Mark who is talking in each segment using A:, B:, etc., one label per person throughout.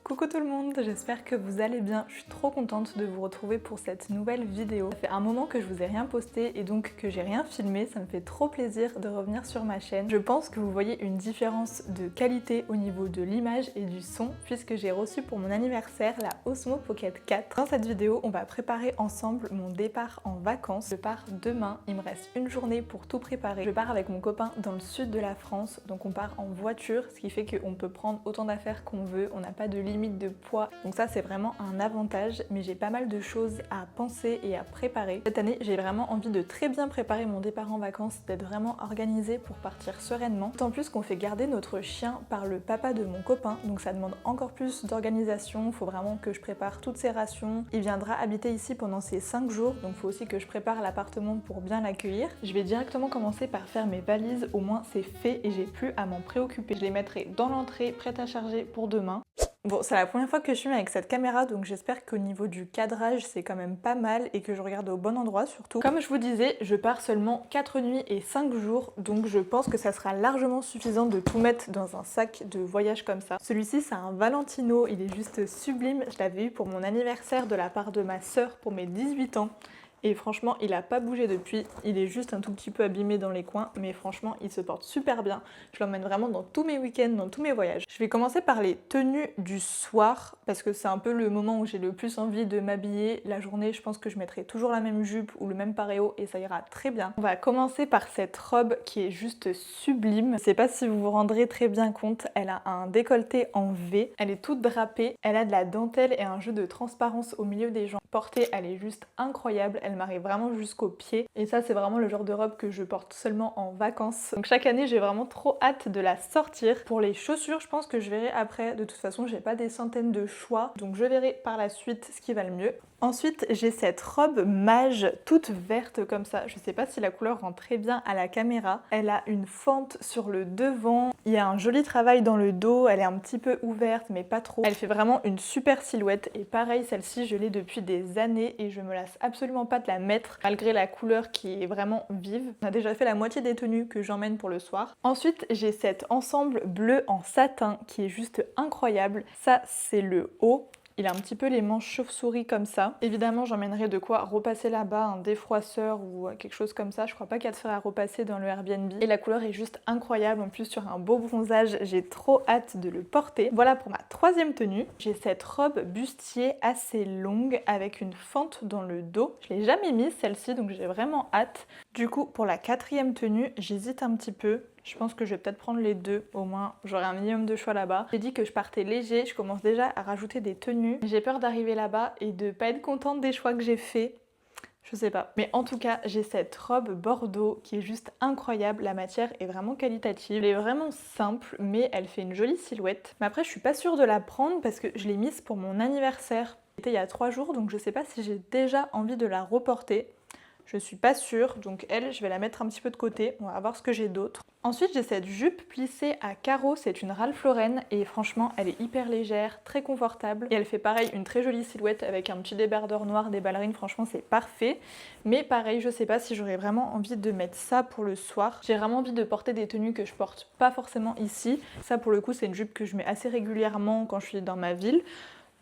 A: Coucou tout le monde, j'espère que vous allez bien. Je suis trop contente de vous retrouver pour cette nouvelle vidéo. Ça fait un moment que je vous ai rien posté et donc que j'ai rien filmé, ça me fait trop plaisir de revenir sur ma chaîne. Je pense que vous voyez une différence de qualité au niveau de l'image et du son puisque j'ai reçu pour mon anniversaire la Osmo Pocket 4. Dans cette vidéo, on va préparer ensemble mon départ en vacances. Je pars demain, il me reste une journée pour tout préparer. Je pars avec mon copain dans le sud de la France, donc on part en voiture, ce qui fait qu'on peut prendre autant d'affaires qu'on veut, on n'a pas de limite de poids, donc ça c'est vraiment un avantage, mais j'ai pas mal de choses à penser et à préparer. Cette année j'ai vraiment envie de très bien préparer mon départ en vacances, d'être vraiment organisée pour partir sereinement. D'autant plus qu'on fait garder notre chien par le papa de mon copain, donc ça demande encore plus d'organisation, il faut vraiment que je prépare toutes ses rations. Il viendra habiter ici pendant ces 5 jours, donc il faut aussi que je prépare l'appartement pour bien l'accueillir. Je vais directement commencer par faire mes valises, au moins c'est fait et j'ai plus à m'en préoccuper. Je les mettrai dans l'entrée, prêtes à charger pour demain. Bon, c'est la première fois que je filme avec cette caméra, donc j'espère qu'au niveau du cadrage, c'est quand même pas mal et que je regarde au bon endroit surtout. Comme je vous disais, je pars seulement 4 nuits et 5 jours, donc je pense que ça sera largement suffisant de tout mettre dans un sac de voyage comme ça. Celui-ci, c'est un Valentino, il est juste sublime. Je l'avais eu pour mon anniversaire de la part de ma sœur pour mes 18 ans. Et franchement, il a pas bougé depuis, il est juste un tout petit peu abîmé dans les coins, mais franchement, il se porte super bien. Je l'emmène vraiment dans tous mes week-ends, dans tous mes voyages. Je vais commencer par les tenues du soir, parce que c'est un peu le moment où j'ai le plus envie de m'habiller. La journée, je pense que je mettrai toujours la même jupe ou le même pareo et ça ira très bien. On va commencer par cette robe qui est juste sublime. Je sais pas si vous vous rendrez très bien compte, elle a un décolleté en V, elle est toute drapée, elle a de la dentelle et un jeu de transparence au milieu des jambes. Portée, elle est juste incroyable. Elle m'arrive vraiment jusqu'aux pieds et ça c'est vraiment le genre de robe que je porte seulement en vacances. Donc chaque année j'ai vraiment trop hâte de la sortir. Pour les chaussures je pense que je verrai après, de toute façon j'ai pas des centaines de choix donc je verrai par la suite ce qui va le mieux. Ensuite j'ai cette robe mage toute verte comme ça, je sais pas si la couleur rend très bien à la caméra. Elle a une fente sur le devant, il y a un joli travail dans le dos, elle est un petit peu ouverte mais pas trop. Elle fait vraiment une super silhouette et pareil celle-ci je l'ai depuis des années et je me lasse absolument pas de la mettre malgré la couleur qui est vraiment vive. On a déjà fait la moitié des tenues que j'emmène pour le soir. Ensuite j'ai cet ensemble bleu en satin qui est juste incroyable. Ça c'est le haut. Il a un petit peu les manches chauve-souris comme ça. Évidemment, j'emmènerai de quoi repasser là-bas, un défroisseur ou quelque chose comme ça. Je crois pas qu'il y a de fer à repasser dans le Airbnb. Et la couleur est juste incroyable. En plus, sur un beau bronzage, j'ai trop hâte de le porter. Voilà pour ma troisième tenue. J'ai cette robe bustier assez longue avec une fente dans le dos. Je l'ai jamais mise celle-ci, donc j'ai vraiment hâte. Du coup, pour la quatrième tenue, j'hésite un petit peu. Je pense que je vais peut-être prendre les deux, au moins j'aurai un minimum de choix là-bas. J'ai dit que je partais léger, je commence déjà à rajouter des tenues. J'ai peur d'arriver là-bas et de pas être contente des choix que j'ai faits. Je sais pas. Mais en tout cas, j'ai cette robe bordeaux qui est juste incroyable. La matière est vraiment qualitative. Elle est vraiment simple, mais elle fait une jolie silhouette. Mais après, je suis pas sûre de la prendre parce que je l'ai mise pour mon anniversaire. C'était il y a 3 jours, donc je sais pas si j'ai déjà envie de la reporter. Je suis pas sûre, donc elle, je vais la mettre un petit peu de côté. On va voir ce que j'ai d'autre. Ensuite, j'ai cette jupe plissée à carreaux, c'est une Ralph Lauren et franchement, elle est hyper légère, très confortable. Et elle fait pareil, une très jolie silhouette avec un petit débardeur noir, des ballerines, franchement c'est parfait. Mais pareil, je sais pas si j'aurais vraiment envie de mettre ça pour le soir. J'ai vraiment envie de porter des tenues que je porte pas forcément ici. Ça pour le coup, c'est une jupe que je mets assez régulièrement quand je suis dans ma ville.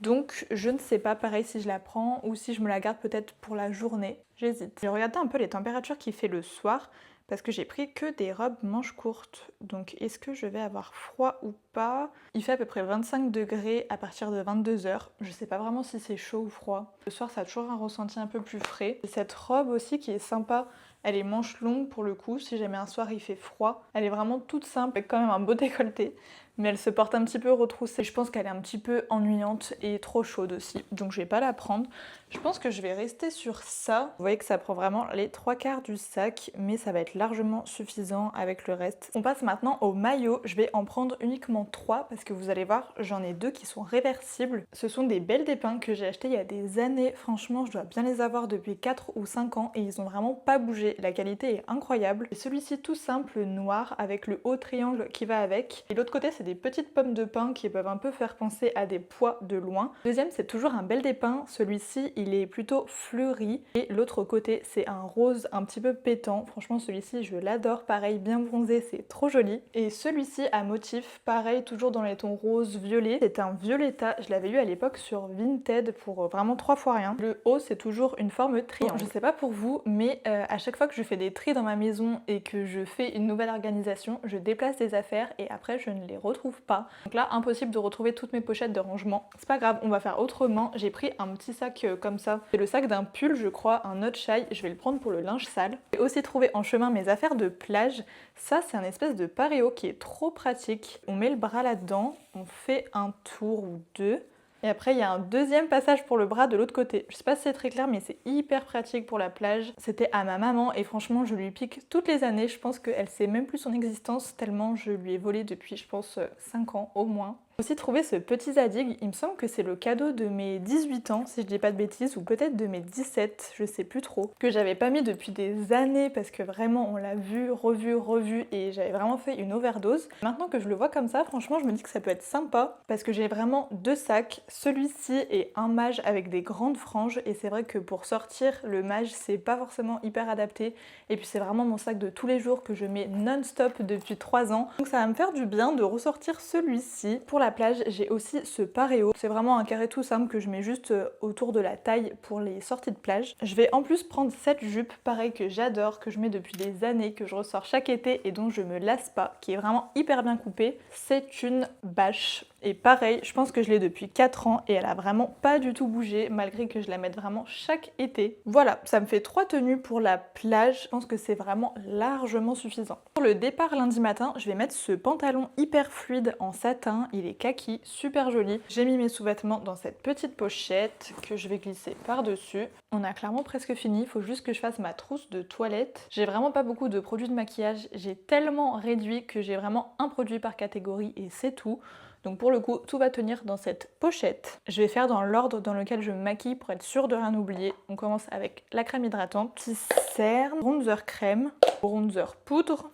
A: Donc je ne sais pas pareil si je la prends ou si je me la garde peut-être pour la journée. J'hésite. J'ai regardé un peu les températures qu'il fait le soir parce que j'ai pris que des robes manches courtes. Donc est-ce que je vais avoir froid ou pas? Il fait à peu près 25 degrés à partir de 22h. Je sais pas vraiment si c'est chaud ou froid. Le soir ça a toujours un ressenti un peu plus frais. Et cette robe aussi qui est sympa. Elle est manche longue pour le coup, si jamais un soir il fait froid. Elle est vraiment toute simple avec quand même un beau décolleté. Mais elle se porte un petit peu retroussée. Je pense qu'elle est un petit peu ennuyante et trop chaude aussi. Donc je vais pas la prendre. Je pense que je vais rester sur ça. Vous voyez que ça prend vraiment les 3/4 du sac, mais ça va être largement suffisant avec le reste. On passe maintenant au maillot. Je vais en prendre uniquement 3 parce que vous allez voir, j'en ai 2 qui sont réversibles. Ce sont des belles dépins que j'ai achetés il y a des années. Franchement, je dois bien les avoir depuis 4 ou 5 ans et ils ont vraiment pas bougé. La qualité est incroyable. Et celui-ci tout simple, noir, avec le haut triangle qui va avec. Et l'autre côté, c'est des petites pommes de pin qui peuvent un peu faire penser à des pois de loin. Le deuxième, c'est toujours un bel des pins. Celui-ci, il est plutôt fleuri. Et l'autre côté, c'est un rose un petit peu pétant. Franchement, celui-ci, je l'adore. Pareil, bien bronzé, c'est trop joli. Et celui-ci à motif, pareil, toujours dans les tons rose, violet. C'est un violetta. Je l'avais eu à l'époque sur Vinted pour vraiment 3 fois rien. Le haut, c'est toujours une forme triangle. Je sais pas pour vous, mais à chaque fois que je fais des tris dans ma maison et que je fais une nouvelle organisation, je déplace des affaires et après je ne les retrouve pas. Donc là, impossible de retrouver toutes mes pochettes de rangement. C'est pas grave, on va faire autrement. J'ai pris un petit sac comme ça. C'est le sac d'un pull, je crois, un autre chai. Je vais le prendre pour le linge sale. J'ai aussi trouvé en chemin mes affaires de plage. Ça, c'est un espèce de paréo qui est trop pratique. On met le bras là-dedans, on fait un tour ou deux. Et après, il y a un deuxième passage pour le bras de l'autre côté. Je sais pas si c'est très clair, mais c'est hyper pratique pour la plage. C'était à ma maman et franchement, je lui pique toutes les années. Je pense qu'elle sait même plus son existence tellement je lui ai volé depuis, je pense, 5 ans au moins. J'ai aussi trouvé ce petit zadig, il me semble que c'est le cadeau de mes 18 ans, si je dis pas de bêtises, ou peut-être de mes 17, je sais plus trop, que j'avais pas mis depuis des années parce que vraiment on l'a vu, revu et j'avais vraiment fait une overdose. Maintenant que je le vois comme ça, franchement je me dis que ça peut être sympa parce que j'ai vraiment 2 sacs, celui-ci et un mage avec des grandes franges et c'est vrai que pour sortir le mage c'est pas forcément hyper adapté et puis c'est vraiment mon sac de tous les jours que je mets non-stop depuis 3 ans. Donc ça va me faire du bien de ressortir celui-ci. Pour la plage, j'ai aussi ce paréo. C'est vraiment un carré tout simple que je mets juste autour de la taille pour les sorties de plage. Je vais en plus prendre cette jupe, pareil que j'adore, que je mets depuis des années, que je ressors chaque été et dont je me lasse pas, qui est vraiment hyper bien coupée. C'est une bâche. Et pareil, je pense que je l'ai depuis 4 ans et elle a vraiment pas du tout bougé malgré que je la mette vraiment chaque été. Voilà, ça me fait 3 tenues pour la plage. Je pense que c'est vraiment largement suffisant. Pour le départ lundi matin, je vais mettre ce pantalon hyper fluide en satin. Il est kaki, super joli. J'ai mis mes sous-vêtements dans cette petite pochette que je vais glisser par-dessus. On a clairement presque fini, il faut juste que je fasse ma trousse de toilette. J'ai vraiment pas beaucoup de produits de maquillage. J'ai tellement réduit que j'ai vraiment un produit par catégorie et c'est tout. Donc pour le coup, tout va tenir dans cette pochette. Je vais faire dans l'ordre dans lequel je me maquille pour être sûre de rien oublier. On commence avec la crème hydratante, petit cerne, bronzer crème, bronzer poudre,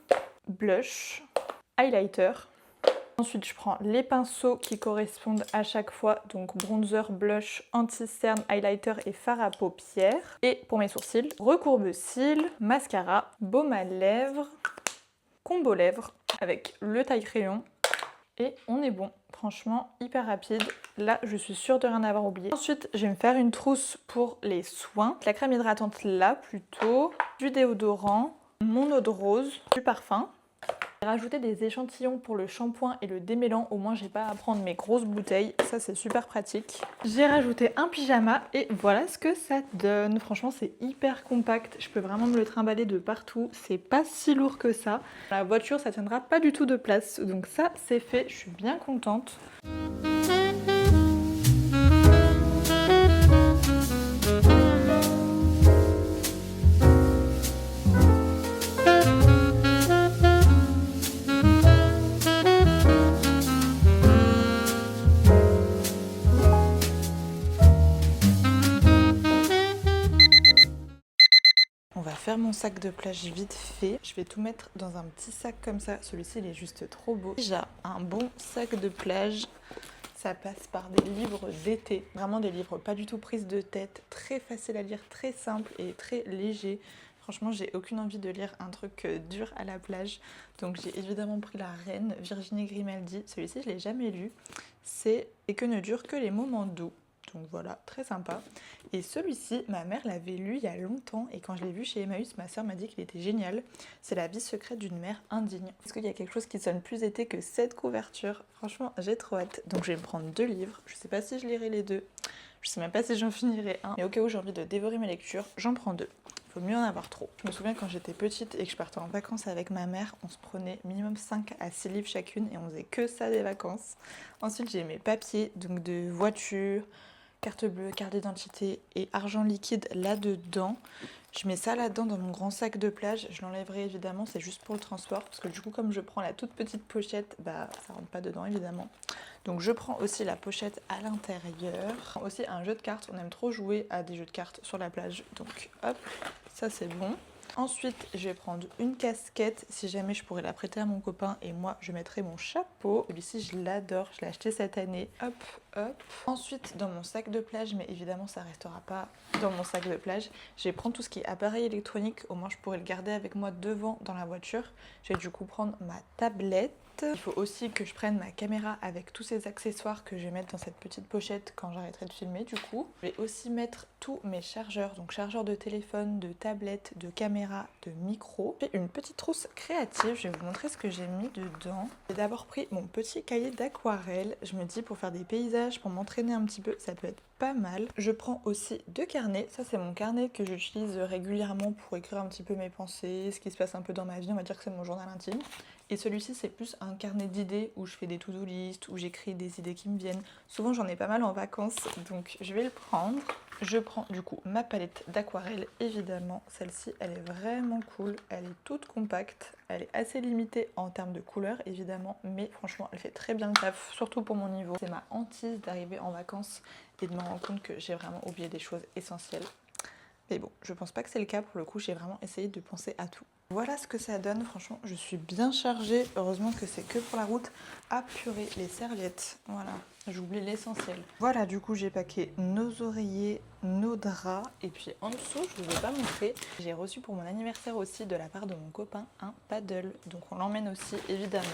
A: blush, highlighter. Ensuite, je prends les pinceaux qui correspondent à chaque fois, donc bronzer, blush, anti-cerne, highlighter et fard à paupières. Et pour mes sourcils, recourbe-cils, mascara, baume à lèvres, combo lèvres avec le taille-crayon. Et on est bon, franchement hyper rapide. Là je suis sûre de rien avoir oublié. Ensuite je vais me faire une trousse pour les soins. La crème hydratante là plutôt, du déodorant, mon eau de rose, du parfum. J'ai rajouté des échantillons pour le shampoing et le démêlant, au moins j'ai pas à prendre mes grosses bouteilles, ça c'est super pratique. J'ai rajouté un pyjama et voilà ce que ça donne. Franchement c'est hyper compact, je peux vraiment me le trimballer de partout, c'est pas si lourd que ça. La voiture ça tiendra pas du tout de place, donc ça c'est fait, je suis bien contente. Faire mon sac de plage vite fait. Je vais tout mettre dans un petit sac comme ça. Celui-ci, il est juste trop beau. Déjà, un bon sac de plage. Ça passe par des livres d'été. Vraiment des livres pas du tout prises de tête. Très facile à lire, très simple et très léger. Franchement, j'ai aucune envie de lire un truc dur à la plage. Donc j'ai évidemment pris La Reine, Virginie Grimaldi. Celui-ci, je ne l'ai jamais lu. C'est « Et que ne durent que les moments doux ». Donc voilà, très sympa. Et celui-ci, ma mère l'avait lu il y a longtemps et quand je l'ai vu chez Emmaüs, ma soeur m'a dit qu'il était génial. C'est La vie secrète d'une mère indigne. Est-ce qu'il y a quelque chose qui sonne plus été que cette couverture? Franchement, j'ai trop hâte. Donc je vais me prendre 2 livres. Je sais pas si je lirai les 2. Je sais même pas si j'en finirai un. Mais au cas où j'ai envie de dévorer mes lectures, j'en prends 2. Il faut mieux en avoir trop. Je me souviens quand j'étais petite et que je partais en vacances avec ma mère, on se prenait minimum 5 à 6 livres chacune et on faisait que ça des vacances. Ensuite, j'ai mes papiers, donc de voiture, carte bleue, carte d'identité et argent liquide là-dedans. Je mets ça là-dedans dans mon grand sac de plage. Je l'enlèverai évidemment, c'est juste pour le transport. Parce que du coup, comme je prends la toute petite pochette, bah ça rentre pas dedans évidemment. Donc je prends aussi la pochette à l'intérieur. Aussi un jeu de cartes. On aime trop jouer à des jeux de cartes sur la plage. Donc hop, ça c'est bon. Ensuite, je vais prendre une casquette, si jamais je pourrais la prêter à mon copain, et moi je mettrai mon chapeau. Celui-ci je l'adore, je l'ai acheté cette année. Hop, hop. Ensuite, dans mon sac de plage, mais évidemment ça restera pas dans mon sac de plage, je vais prendre tout ce qui est appareil électronique, au moins je pourrais le garder avec moi devant dans la voiture. Je vais du coup prendre ma tablette. Il faut aussi que je prenne ma caméra avec tous ces accessoires que je vais mettre dans cette petite pochette quand j'arrêterai de filmer du coup. Je vais aussi mettre tous mes chargeurs, donc chargeur de téléphone, de tablette, de caméra, de micro. J'ai une petite trousse créative, je vais vous montrer ce que j'ai mis dedans. J'ai d'abord pris mon petit cahier d'aquarelle, je me dis pour faire des paysages, pour m'entraîner un petit peu, ça peut être pas mal. Je prends aussi deux carnets, ça c'est mon carnet que j'utilise régulièrement pour écrire un petit peu mes pensées, ce qui se passe un peu dans ma vie, on va dire que c'est mon journal intime. Et celui-ci c'est plus un carnet d'idées où je fais des to-do list, où j'écris des idées qui me viennent. Souvent j'en ai pas mal en vacances, donc je vais le prendre. Je prends du coup ma palette d'aquarelle, évidemment. Celle-ci elle est vraiment cool, elle est toute compacte, elle est assez limitée en termes de couleurs évidemment, mais franchement elle fait très bien le taf, surtout pour mon niveau. C'est ma hantise d'arriver en vacances et de me rendre compte que j'ai vraiment oublié des choses essentielles. Mais bon, je pense pas que c'est le cas pour le coup, j'ai vraiment essayé de penser à tout. Voilà ce que ça donne, franchement, je suis bien chargée. Heureusement que c'est que pour la route. Ah purée, les serviettes, voilà, j'oublie l'essentiel. Voilà, du coup, j'ai packé nos oreillers, nos draps. Et puis en dessous, je vous ai pas montré, j'ai reçu pour mon anniversaire aussi de la part de mon copain un paddle. Donc on l'emmène aussi, évidemment.